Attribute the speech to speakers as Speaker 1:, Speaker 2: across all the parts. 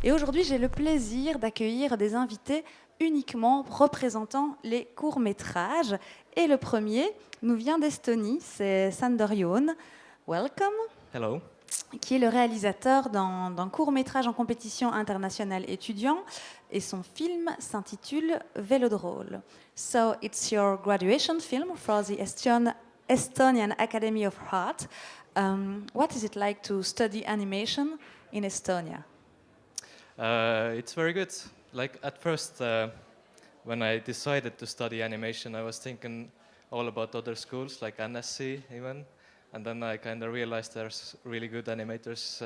Speaker 1: Et aujourd'hui, j'ai le plaisir d'accueillir des invités uniquement représentant les courts-métrages. Et le premier nous vient d'Estonie, c'est Sander Joon. Welcome.
Speaker 2: Hello.
Speaker 1: Qui est le réalisateur d'un court-métrage en compétition internationale étudiant, et son film s'intitule Velodrool. So it's your graduation film for the Estonian Academy of Art. What is it like to study animation in Estonia?
Speaker 2: It's very good. Like at first, when I decided to study animation, I was thinking all about other schools, like NSC even. And then I kind of realized there's really good animators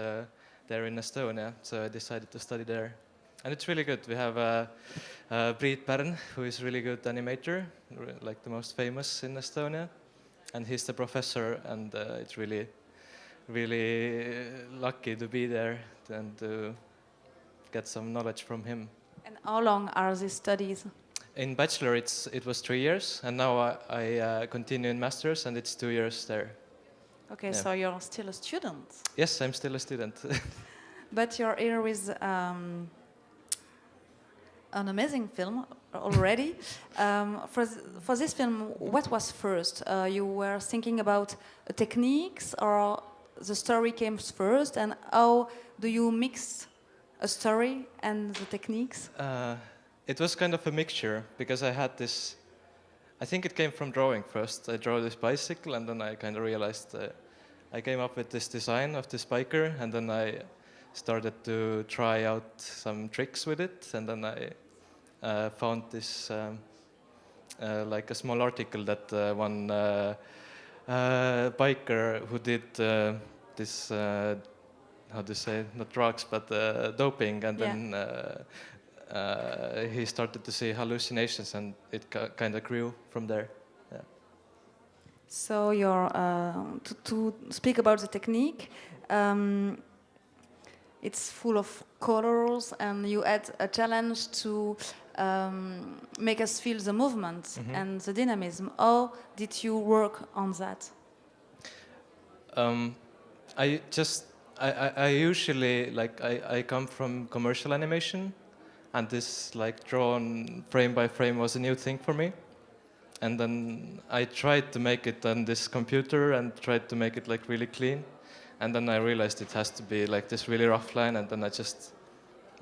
Speaker 2: there in Estonia, so I decided to study there. And it's really good. We have 𝗙𝗢𝗟𝗟𝗪𝗪, who is really good animator, like the most famous in Estonia. And he's the professor, and it's really, really lucky to be there and to get some knowledge from him.
Speaker 1: And how long are these studies?
Speaker 2: In bachelor, it was 3 years, and now I continue in master's, and it's 2 years there.
Speaker 1: Okay,
Speaker 2: Yeah.
Speaker 1: so you're still a student.
Speaker 2: Yes, I'm still a student.
Speaker 1: But you're here with an amazing film already. For this film, what was first? You were thinking about techniques, or the story came first? And how do you mix a story and the techniques?
Speaker 2: It was kind of a mixture, because I had this... I think it came from drawing first. I drew this bicycle, and then I kind of realized I came up with this design of this biker, and then I started to try out some tricks with it, and then I found this like a small article that one biker who did this, how to say, not drugs, but doping, and then he started to see hallucinations, and it kind of grew from there. Yeah.
Speaker 1: So you're to speak about the technique. It's full of colors, and you had a challenge to make us feel the movement and the dynamism. How did you work on that?
Speaker 2: I usually, like, I come from commercial animation, and this, like, drawn frame by frame was a new thing for me. And then I tried to make it on this computer and tried to make it, like, really clean. And then I realized it has to be like this really rough line, and then I just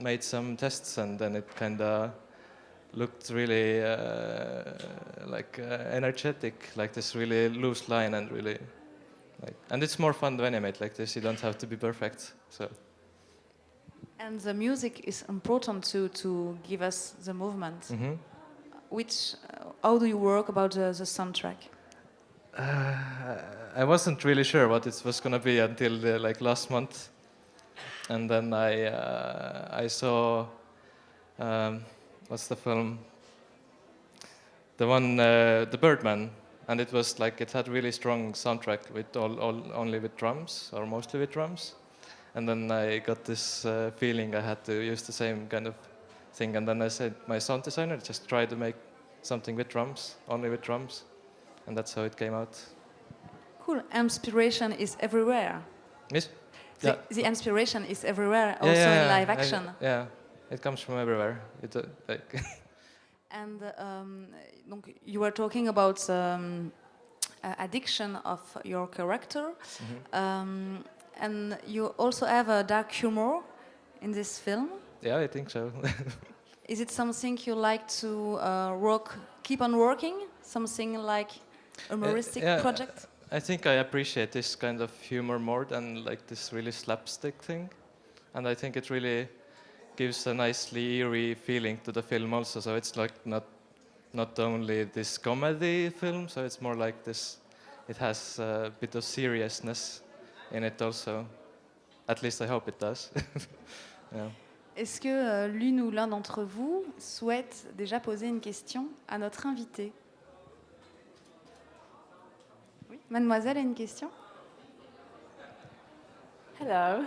Speaker 2: made some tests, and then it kind of looked really energetic, like this really loose line, and really like, and it's more fun to animate like this. You don't have to be perfect. So.
Speaker 1: And the music is important to give us the movement. How do you work about the soundtrack?
Speaker 2: I wasn't really sure what it was going to be until like last month, and then I saw what's the film? The one, The Birdman, and it was like it had really strong soundtrack with only with drums, or mostly with drums. And then I got this feeling I had to use the same kind of thing, and then I said my sound designer, just try to make something with drums, only with drums, and that's how it came out.
Speaker 1: Cool. Inspiration is everywhere.
Speaker 2: Yes.
Speaker 1: The inspiration is everywhere, also in live action.
Speaker 2: Yeah, it comes from everywhere. Like
Speaker 1: And donc you were talking about addiction of your character. And you also have a dark humor in this film.
Speaker 2: Yeah, I think so.
Speaker 1: Is it something you like to keep on working? Something like a humoristic project?
Speaker 2: I think I appreciate this kind of humor more than like this really slapstick thing. And I think it really gives a nicely eerie feeling to the film also. So it's like not only this comedy film, so it's more like this, it has a bit of seriousness in it also. At least I hope it does. Yeah.
Speaker 1: Est-ce que l'une ou l'un d'entre vous souhaite déjà poser une question à notre invité? Oui, mademoiselle a une question?
Speaker 3: Hello.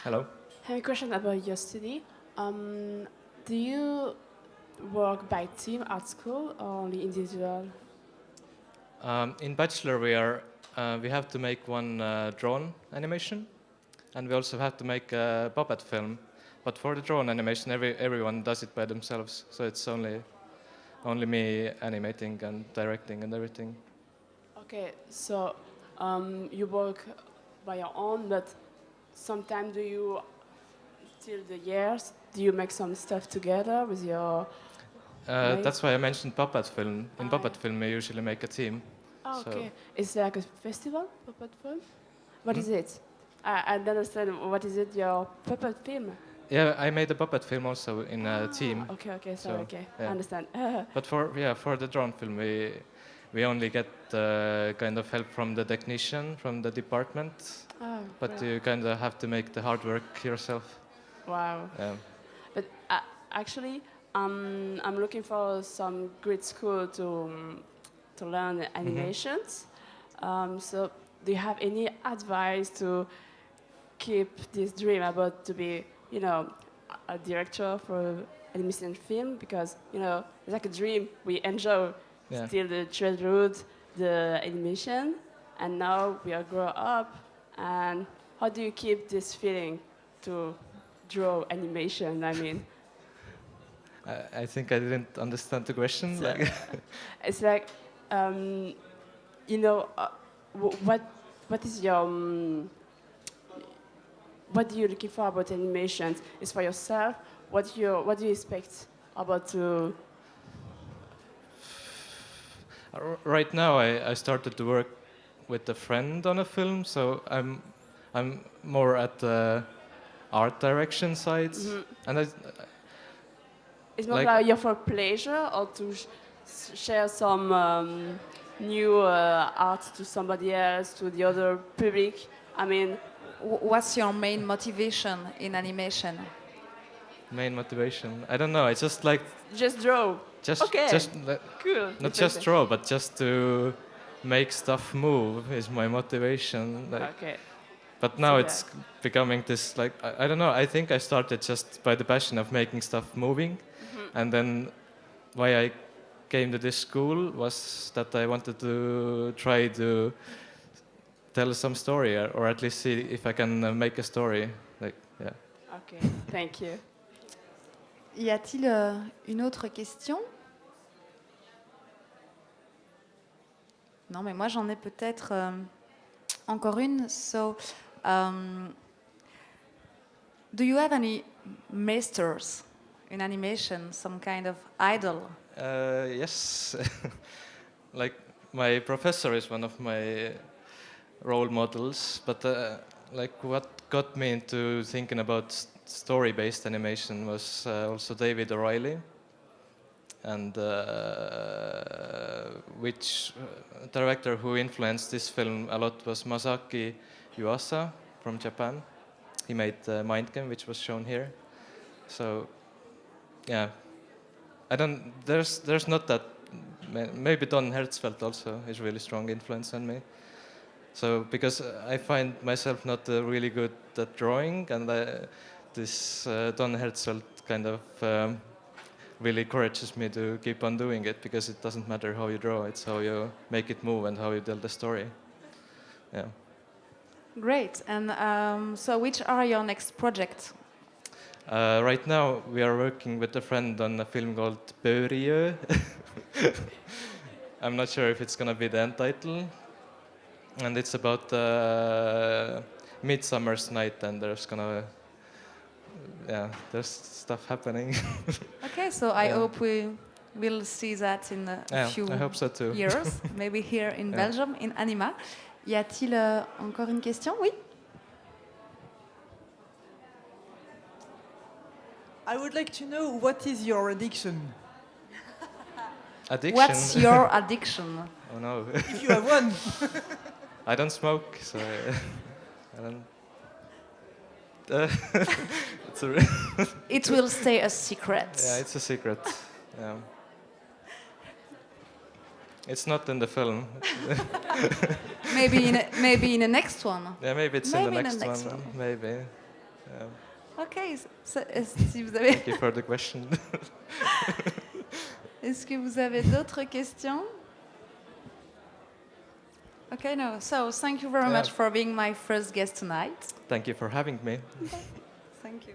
Speaker 2: Hello.
Speaker 3: I have a question about your study. Do you work by team at school or only individual?
Speaker 2: In bachelor, we have to make one drawn animation, and we also have to make a puppet film. But for the drone animation, everyone does it by themselves. So it's only me animating and directing and everything.
Speaker 3: Okay, so you work by your own, but sometimes till the years, do you make some stuff together with your mate?
Speaker 2: That's why I mentioned puppet film. In puppet
Speaker 3: Yeah.
Speaker 2: film, we usually make a team.
Speaker 3: Oh,
Speaker 2: So-
Speaker 3: okay. It's like a festival, puppet film? What is
Speaker 2: Hmm?
Speaker 3: it? I don't understand. What is it, your puppet film?
Speaker 2: Yeah, I made a puppet film also in a team.
Speaker 3: Okay, sorry,
Speaker 2: So,
Speaker 3: okay. I
Speaker 2: yeah.
Speaker 3: understand.
Speaker 2: But for the drone film, we only get kind of help from the technician from the department.
Speaker 3: Oh,
Speaker 2: But
Speaker 3: great.
Speaker 2: you kind of have to make the hard work yourself.
Speaker 3: Wow.
Speaker 2: Yeah.
Speaker 3: But actually, I'm looking for some great school to learn animations. So, do you have any advice to keep this dream about to be, a director for animation film? Because it's like a dream we enjoy.
Speaker 2: Yeah.
Speaker 3: Still the childhood, the animation, and now we are grown up. And how do you keep this feeling to draw animation? I mean.
Speaker 2: I think I didn't understand the question.
Speaker 3: So,
Speaker 2: Like,
Speaker 3: it's like, what is your, what do you looking for about animations? Is for yourself? What do you expect about to?
Speaker 2: right now, I started to work with a friend on a film, so I'm more at the art direction side, and
Speaker 3: It's more
Speaker 2: Like-
Speaker 3: like you're for pleasure or to share some new art to somebody else, to the other public. I mean,
Speaker 1: What's your main motivation in animation?
Speaker 2: main motivation. I don't know. I just like
Speaker 3: just draw.
Speaker 2: just
Speaker 3: Okay. Cool.
Speaker 2: not just draw, but just to make stuff move is my motivation. Like,
Speaker 3: Okay.
Speaker 2: But now
Speaker 3: So,
Speaker 2: it's becoming this like I don't know. I think I started just by the passion of making stuff moving, and then why I came to this school was that I wanted to try to tell some story or at least see if I can make a story. Like yeah.
Speaker 3: Okay. Thank you.
Speaker 1: Y a-t-il une autre question? Non, mais moi j'en ai peut-être encore une. So, do you have any masters in animation, some kind of idol?
Speaker 2: Yes, like my professor is one of my role models, but like what got me into thinking about story-based animation was also David O'Reilly, and which director who influenced this film a lot was Masaaki Yuasa from Japan. He made Mind Game, which was shown here. So, yeah. I don't. There's not that. Maybe Don Hertzfeldt also is really strong influence on me. So because I find myself not really good at drawing, and this Don Hertzfeldt kind of really encourages me to keep on doing it because it doesn't matter how you draw; it's how you make it move and how you tell the story. Yeah.
Speaker 1: Great. And so, which are your next projects?
Speaker 2: Right now, we are working with a friend on a film called 𝗙𝗙𝗟𝗟𝗢𝗪. I'm not sure if it's gonna be the end title. And it's about Midsummer's Night, and there's stuff happening.
Speaker 1: Okay, so I
Speaker 2: Yeah.
Speaker 1: hope we will see that in a
Speaker 2: Yeah,
Speaker 1: few
Speaker 2: I hope so too.
Speaker 1: years, maybe here in
Speaker 2: Yeah.
Speaker 1: Belgium, in Anima. Y a-t-il encore une question? Oui.
Speaker 4: I would like to know what is your addiction?
Speaker 2: Addiction.
Speaker 1: What's your addiction?
Speaker 2: Oh no.
Speaker 4: If you have one.
Speaker 2: I don't smoke, so I don't. It's a
Speaker 1: It will stay a secret.
Speaker 2: yeah, it's a secret. Yeah. It's not in the film.
Speaker 1: Maybe in the next one.
Speaker 2: Yeah, maybe it's
Speaker 1: Maybe
Speaker 2: in
Speaker 1: in
Speaker 2: the
Speaker 1: the
Speaker 2: next
Speaker 1: next
Speaker 2: one.
Speaker 1: one.
Speaker 2: Maybe. Yeah.
Speaker 1: Ok. Si vous avez,
Speaker 2: Thank you for the question.
Speaker 1: est-ce que vous avez d'autres questions? Okay, no. So thank you very
Speaker 2: Yeah.
Speaker 1: much for being my first guest tonight.
Speaker 2: Thank you for having me.
Speaker 1: Thank you.